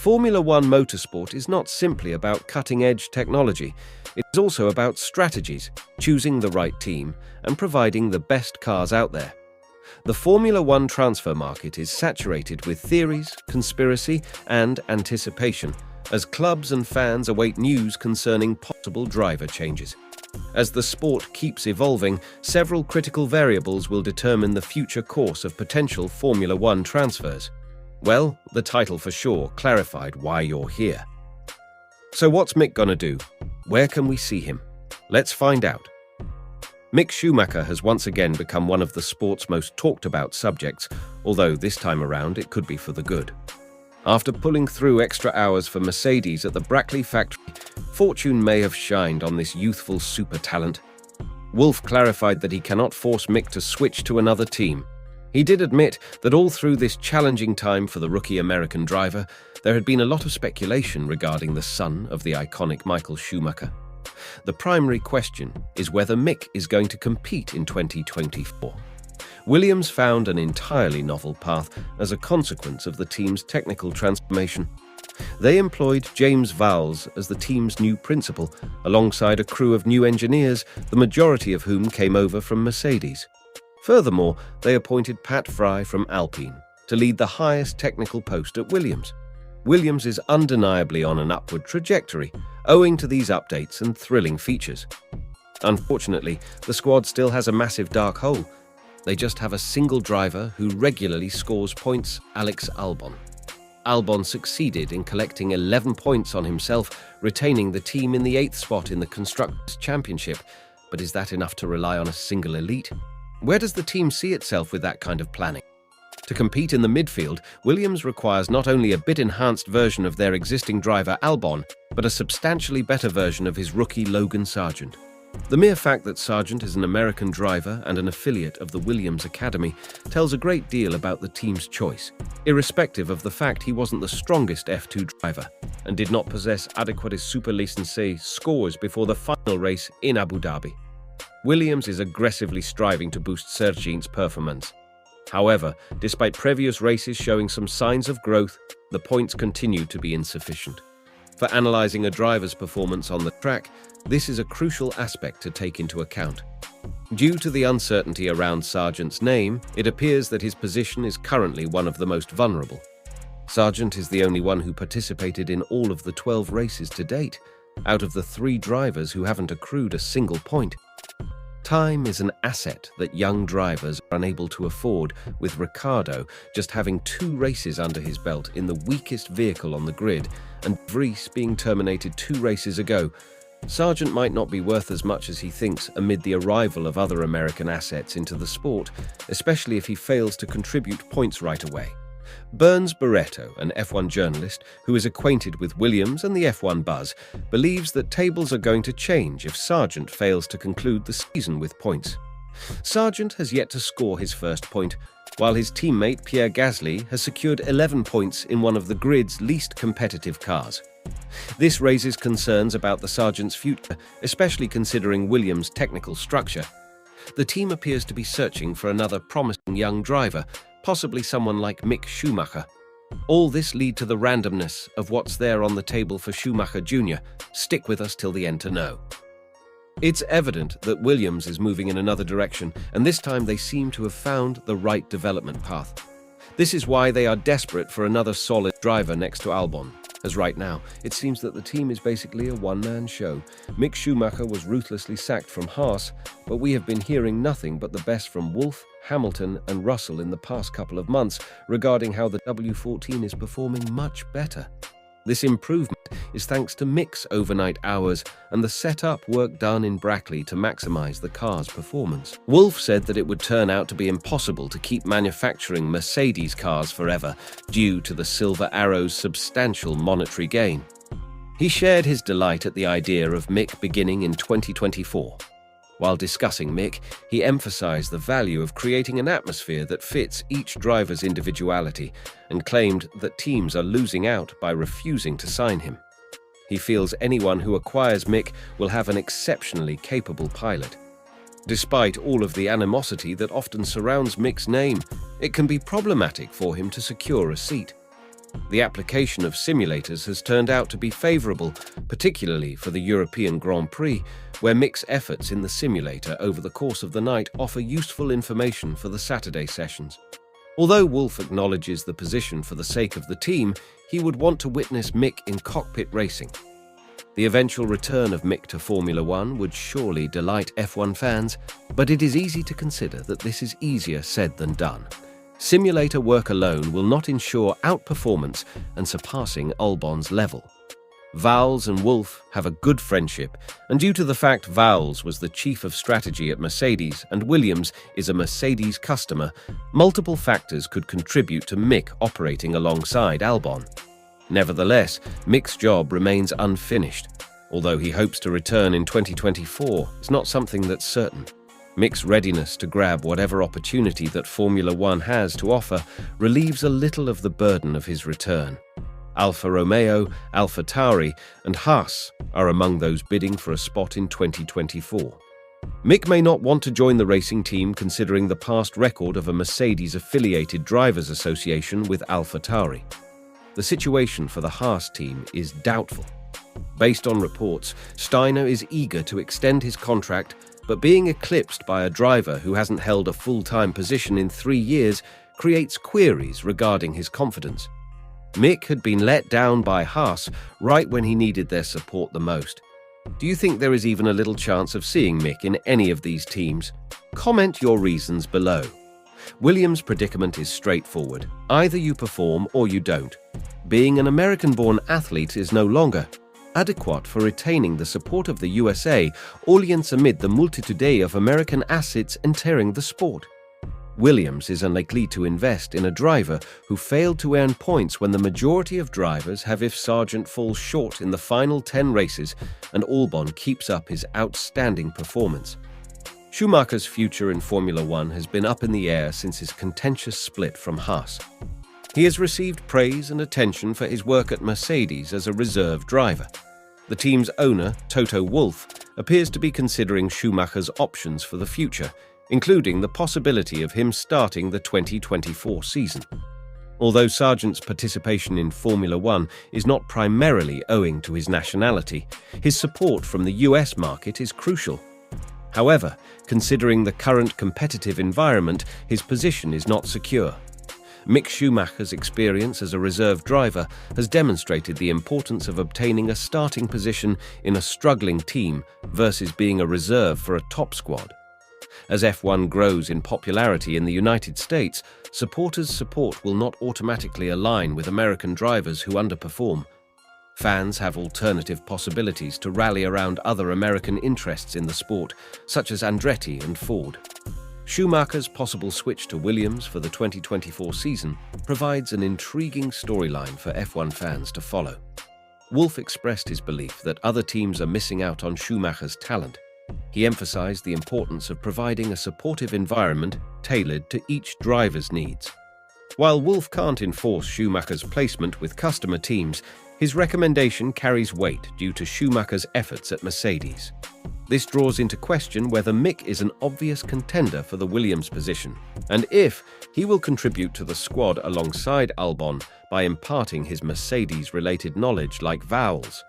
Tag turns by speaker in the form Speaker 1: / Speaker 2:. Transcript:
Speaker 1: Formula One motorsport is not simply about cutting-edge technology. It is also about strategies, choosing the right team, and providing the best cars out there. The Formula One transfer market is saturated with theories, conspiracy, and anticipation, as clubs and fans await news concerning possible driver changes. As the sport keeps evolving, several critical variables will determine the future course of potential Formula One transfers. Well, the title for sure clarified why you're here. So what's Mick gonna do? Where can we see him? Let's find out. Mick Schumacher has once again become one of the sport's most talked about subjects, although this time around it could be for the good. After pulling through extra hours for Mercedes at the Brackley factory, fortune may have shined on this youthful super talent. Wolff clarified that he cannot force Mick to switch to another team. He did admit that all through this challenging time for the rookie American driver, there had been a lot of speculation regarding the son of the iconic Michael Schumacher. The primary question is whether Mick is going to compete in 2024. Williams found an entirely novel path as a consequence of the team's technical transformation. They employed James Vowles as the team's new principal, alongside a crew of new engineers, the majority of whom came over from Mercedes. Furthermore, they appointed Pat Fry from Alpine to lead the highest technical post at Williams. Williams is undeniably on an upward trajectory, owing to these updates and thrilling features. Unfortunately, the squad still has a massive dark hole. They just have a single driver who regularly scores points, Alex Albon. Albon succeeded in collecting 11 points on himself, retaining the team in the 8th spot in the Constructors' Championship. But is that enough to rely on a single elite? Where does the team see itself with that kind of planning? To compete in the midfield, Williams requires not only a bit-enhanced version of their existing driver Albon, but a substantially better version of his rookie Logan Sargeant. The mere fact that Sargeant is an American driver and an affiliate of the Williams Academy tells a great deal about the team's choice, irrespective of the fact he wasn't the strongest F2 driver and did not possess adequate superlicense scores before the final race in Abu Dhabi. Williams is aggressively striving to boost Sargeant's performance. However, despite previous races showing some signs of growth, the points continue to be insufficient. For analyzing a driver's performance on the track, this is a crucial aspect to take into account. Due to the uncertainty around Sargeant's name, it appears that his position is currently one of the most vulnerable. Sargeant is the only one who participated in all of the 12 races to date, out of the 3 drivers who haven't accrued a single point. Time is an asset that young drivers are unable to afford, with Ricciardo just having 2 races under his belt in the weakest vehicle on the grid, and Vries being terminated 2 races ago. Sargeant might not be worth as much as he thinks amid the arrival of other American assets into the sport, especially if he fails to contribute points right away. Burns Barreto, an F1 journalist who is acquainted with Williams and the F1 buzz, believes that tables are going to change if Sargeant fails to conclude the season with points. Sargeant has yet to score his first point, while his teammate Pierre Gasly has secured 11 points in one of the grid's least competitive cars. This raises concerns about the Sargeant's future, especially considering Williams' technical structure. The team appears to be searching for another promising young driver, possibly someone like Mick Schumacher. All this lead to the randomness of what's there on the table for Schumacher Jr. Stick with us till the end to know. It's evident that Williams is moving in another direction, and this time they seem to have found the right development path. This is why they are desperate for another solid driver next to Albon, as right now, it seems that the team is basically a one-man show. Mick Schumacher was ruthlessly sacked from Haas, but we have been hearing nothing but the best from Wolff, Hamilton and Russell in the past couple of months regarding how the W14 is performing much better. This improvement is thanks to Mick's overnight hours and the setup work done in Brackley to maximize the car's performance. Wolff said that it would turn out to be impossible to keep manufacturing Mercedes cars forever due to the Silver Arrow's substantial monetary gain. He shared his delight at the idea of Mick beginning in 2024. While discussing Mick, he emphasized the value of creating an atmosphere that fits each driver's individuality and claimed that teams are losing out by refusing to sign him. He feels anyone who acquires Mick will have an exceptionally capable pilot. Despite all of the animosity that often surrounds Mick's name, it can be problematic for him to secure a seat. The application of simulators has turned out to be favorable, particularly for the European Grand Prix, where Mick's efforts in the simulator over the course of the night offer useful information for the Saturday sessions. Although Wolff acknowledges the position for the sake of the team, he would want to witness Mick in cockpit racing. The eventual return of Mick to Formula One would surely delight F1 fans, but it is easy to consider that this is easier said than done. Simulator work alone will not ensure outperformance and surpassing Albon's level. Vowles and Wolff have a good friendship, and due to the fact Vowles was the chief of strategy at Mercedes and Williams is a Mercedes customer, multiple factors could contribute to Mick operating alongside Albon. Nevertheless, Mick's job remains unfinished. Although he hopes to return in 2024, it's not something that's certain. Mick's readiness to grab whatever opportunity that Formula One has to offer relieves a little of the burden of his return. Alfa Romeo, AlphaTauri, and Haas are among those bidding for a spot in 2024. Mick may not want to join the racing team considering the past record of a Mercedes-affiliated drivers' association with AlphaTauri. The situation for the Haas team is doubtful. Based on reports, Steiner is eager to extend his contract, but being eclipsed by a driver who hasn't held a full-time position in 3 years creates queries regarding his confidence. Mick had been let down by Haas right when he needed their support the most. Do you think there is even a little chance of seeing Mick in any of these teams? Comment your reasons below. Williams' predicament is straightforward. Either you perform or you don't. Being an American-born athlete is no longer adequate for retaining the support of the USA, audience amid the multitude of American assets entering the sport. Williams is unlikely to invest in a driver who failed to earn points when the majority of drivers have if Sargeant falls short in the final 10 races and Albon keeps up his outstanding performance. Schumacher's future in Formula One has been up in the air since his contentious split from Haas. He has received praise and attention for his work at Mercedes as a reserve driver. The team's owner, Toto Wolff, appears to be considering Schumacher's options for the future, including the possibility of him starting the 2024 season. Although Sargeant's participation in Formula One is not primarily owing to his nationality, his support from the US market is crucial. However, considering the current competitive environment, his position is not secure. Mick Schumacher's experience as a reserve driver has demonstrated the importance of obtaining a starting position in a struggling team versus being a reserve for a top squad. As F1 grows in popularity in the United States, supporters' support will not automatically align with American drivers who underperform. Fans have alternative possibilities to rally around other American interests in the sport, such as Andretti and Ford. Schumacher's possible switch to Williams for the 2024 season provides an intriguing storyline for F1 fans to follow. Wolff expressed his belief that other teams are missing out on Schumacher's talent. He emphasized the importance of providing a supportive environment tailored to each driver's needs. While Wolff can't enforce Schumacher's placement with customer teams, his recommendation carries weight due to Schumacher's efforts at Mercedes. This draws into question whether Mick is an obvious contender for the Williams position, and if he will contribute to the squad alongside Albon by imparting his Mercedes-related knowledge like Vowles.